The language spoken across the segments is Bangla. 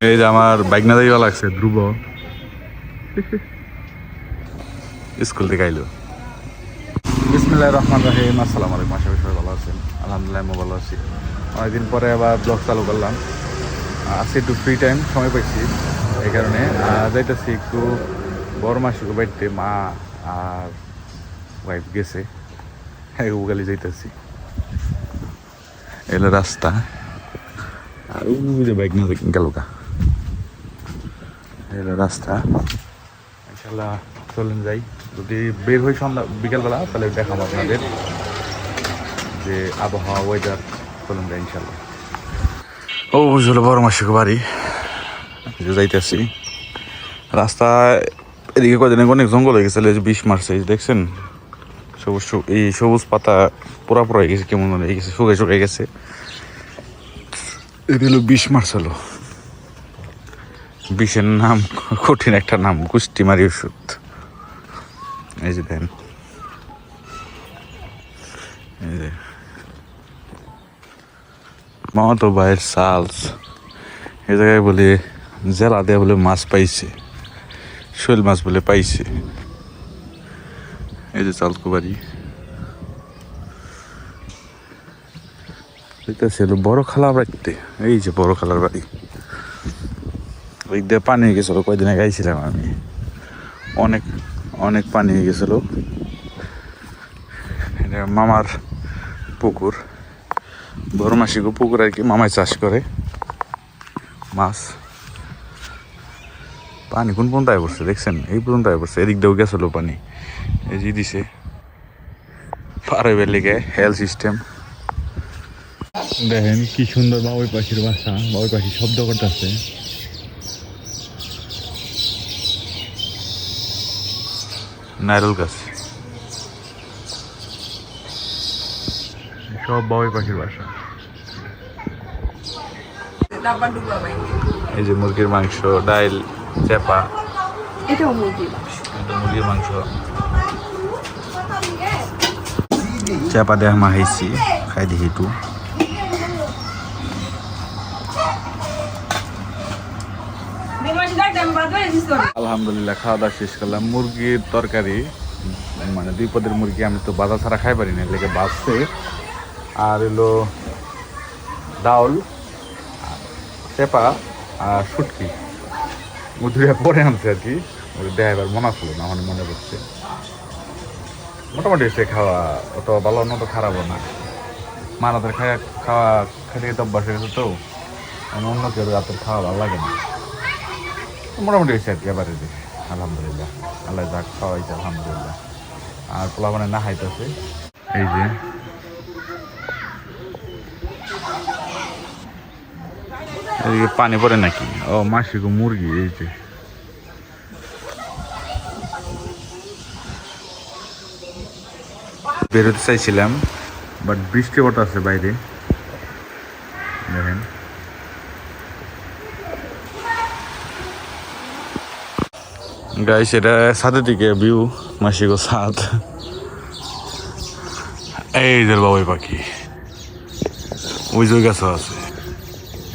এই যে আমার বাইক না যাইবা লাগছে ধ্রুব স্কুল থেকে আইলো। বিসমিল্লাহির রহমানির রহিম। আসসালামু আলাইকুম, আশা করি সবাই ভালো আছেন। আলহামদুলিল্লাহ আমি ভালো আছি। অনেকদিন পরে আবার ব্লগ চালু করলাম। আজকে একটু ফ্রি টাইম সময় পাইছি, এই কারণে যাইতেছি একটু বড় মাসিকে বাড়িতে। মা আর ওয়াইফ গেছে, উগালি যাইতেছি। এলো রাস্তা, আর ওই যে বাইক না গেল গা, এলো রাস্তা। ইনশাল্লাহ চলেন যাই। যদি বের হই সন্ধ্যা বিকেলবেলা তাহলে দেখাবো আপনাদের যে আবহাওয়া, ওয়েদার। চলেন যাই ইনশাল্লাহ। ও বুঝলো বড় মাসিকে বাড়ি, যাইতেছি। রাস্তা এদিকে কদিন অনেক জঙ্গল হয়ে গেছে, 20 মার্চে দেখছেন সবুজ এই সবুজ পাতা পোড়া পোড়া হয়ে গেছে, কেমন হয়ে গেছে, শুকিয়ে গেছে। এটা হলো 20 মার্চ হলো। 20-এর নাম কঠিন একটা নাম, কুষ্টিমারি ওষুধ। এই যে দেন, এই যে মামাতো ভাইয়ের সালস। এই জায়গায় বলে জেলা দেয়া বলে মাছ পাইছে, শৈল মাছ বলে পাইছে। এই যে চালকো বাড়ি, এটা ছিল বড় খালার বাড়িতে। এই যে বড় খালার বাড়ি, ওই দিয়ে পানি হয়ে গেছিলো, কয়দিন আগে আইছিলাম আমি। অনেক অনেক পানি হয়ে গেছিলো। এটা মামার পুকুর, বড় মাসিকে পুকুর আর কি, মামায় চাষ করে মাছ। পানি কোন পর্যন্ত আয় পড়ছে দেখছেন, এই পর্যন্ত আয় পড়ছে। এদিক দিয়েও গেছিলো পানি, এই যে দিছে পার হইবার লেগে হেলথ সিস্টেম। দেখেন কি সুন্দর বাবুই পাখির বাসা, বাবুই পাখি শব্দ করতেছে। নারকেল গাছ, সব বাবুই পাখির বাসা। এই যে মুরগির মাংস, ডাইল, চেপা। এটাও মুরগির মাংস। এটা মুরগির মাংস, চেপা দেয়া মাখাইছি, খাই দেখি একটু। আলহামদুলিল্লাহ খাওয়া দাওয়া শেষ করলাম। মুরগির তরকারি, মানে 2 পদের মুরগি, আমি তো বাজার ছাড়া খাই পারি না, লেগে বাজছে। আর এলো ডাউল, চেপা আর শুটকি। মধুরিয়া পরে আনছে আর কি, ওই দেয় এবার মনে আসলো না, মানে মনে পড়ছে। মোটামুটি সে খাওয়া অত ভালো না, তো খারাপও না। মারাতের খাওয়া খেতে খেতে অভ্যাস হয়ে গেছে, তো অন্য কেউ রাতের খাওয়া ভালো লাগে না। মোটামুটি হয়েছে আর কি, এবারে যে আলহামদুলিল্লাহ, আল্লাহ যাক খাওয়াইছে আলহামদুলিল্লাহ। আর পোলা মানে না খাইতেছে। এই যে এদিকে পানি পড়ে নাকি, ও মাসিগো মুরগি। এই যে বেরোতে চাইছিলাম, বাট বৃষ্টি পড়তে আছে বাইরে, দেখেন। গাইস এটা ছাদের দিকে ভিউ, মাসিগো ছাদ। এই যে বাবুই পাখি, ওই যে গাছও আছে।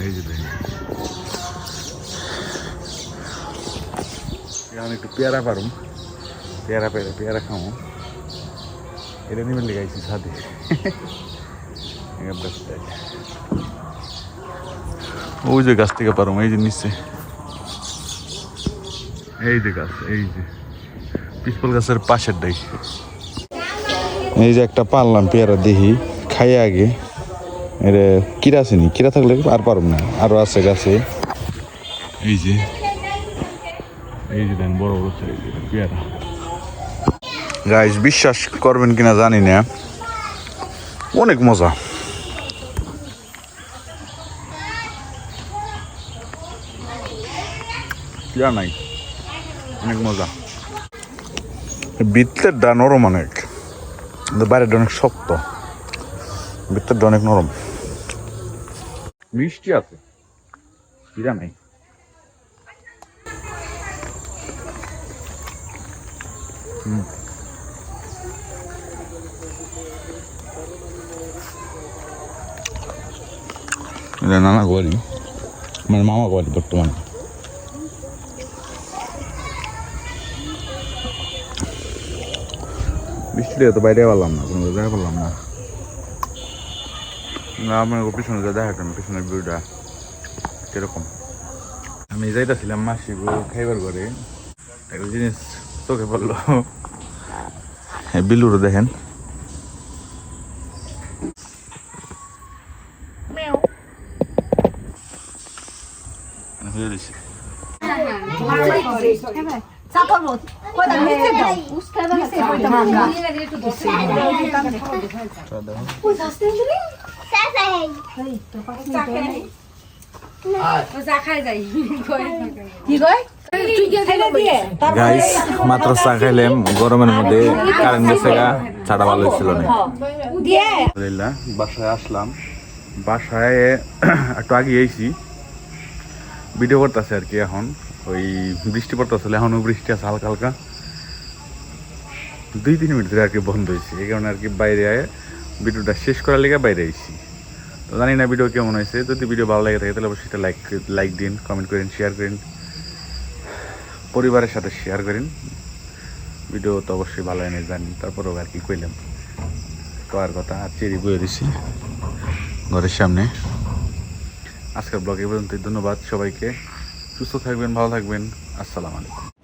এই যে দেখেন, এখন একটু পেয়ারা পারুম, পেয়ারা খামো। এটা নিবে লেগাইছি ছাদে। ওই যে গাছ থেকে পারুম, এই যে নিচে, এই যে গাছ, এই যে পিপল গাছের পাশের ডাই। এই যে একটা পারলাম পেয়ারা, দেখি খাই আগে। এটা কিরা আসেনি, কিরা থাকলে আর পারুম না, আরো আছে গাছে। এই যে দেন বড় বড় পেয়ারা। গাইস বিশ্বাস করবেন কিনা জানি না, অনেক মজা। কিরা নাই, অনেক মজা। ভিতরেরটা নরম অনেক, বাইরেটা অনেক শক্ত, ভিতরটা অনেক নরম, মিষ্টি আছে, কিরা নাই। এটা নানা করি। মানে মামা বাড়ি বর্তমানে। বৃষ্টিতে তো বাইরে পারলাম না, কোনো দেখা পারলাম না। না আমার পিছনে যা দেখাতাম, পিছনের ভিউটা কিরকম। আমি যাইতেছিলাম মাসিগো খাইবার ঘরে, একটা জিনিস চোখে পড়লো। বিলুরও দেখেন, গাইস মাত্র চা খাইলাম গরমের মধ্যে, কারেন্ট গেছে গা, চাটা ভালো ছিল না। আলহামদুলিল্লাহ বাসায় আসলাম, বাসায় একটু আগে এসেছি, ভিডিও করতেছে আর কি। এখন ওই বৃষ্টি পড়তেছিল, এখনও বৃষ্টি আছে হালকা হালকা, 2-3 মিনিট ধরে আর কি বন্ধ হয়েছে। এই কারণে আর কি বাইরে ভিডিওটা শেষ করার লেগে বাইরে এসেছি। তো জানি না ভিডিও কেমন হয়েছে, যদি ভিডিও ভালো লাগে থাকে তাহলে অবশ্যই সেটা লাইক দিন, কমেন্ট করেন, শেয়ার করেন, পরিবারের সাথে শেয়ার করেন। ভিডিও তো অবশ্যই ভালো এনে জানি, তারপরেও আর কি কইলাম করার কথা। আর চেরি বয়ে দিছি ঘরের সামনে। আজকের ব্লগ এই পর্যন্তই। ধন্যবাদ সবাইকে, সুস্থ থাকবেন, ভালো থাকবেন, আসসালামু আলাইকুম।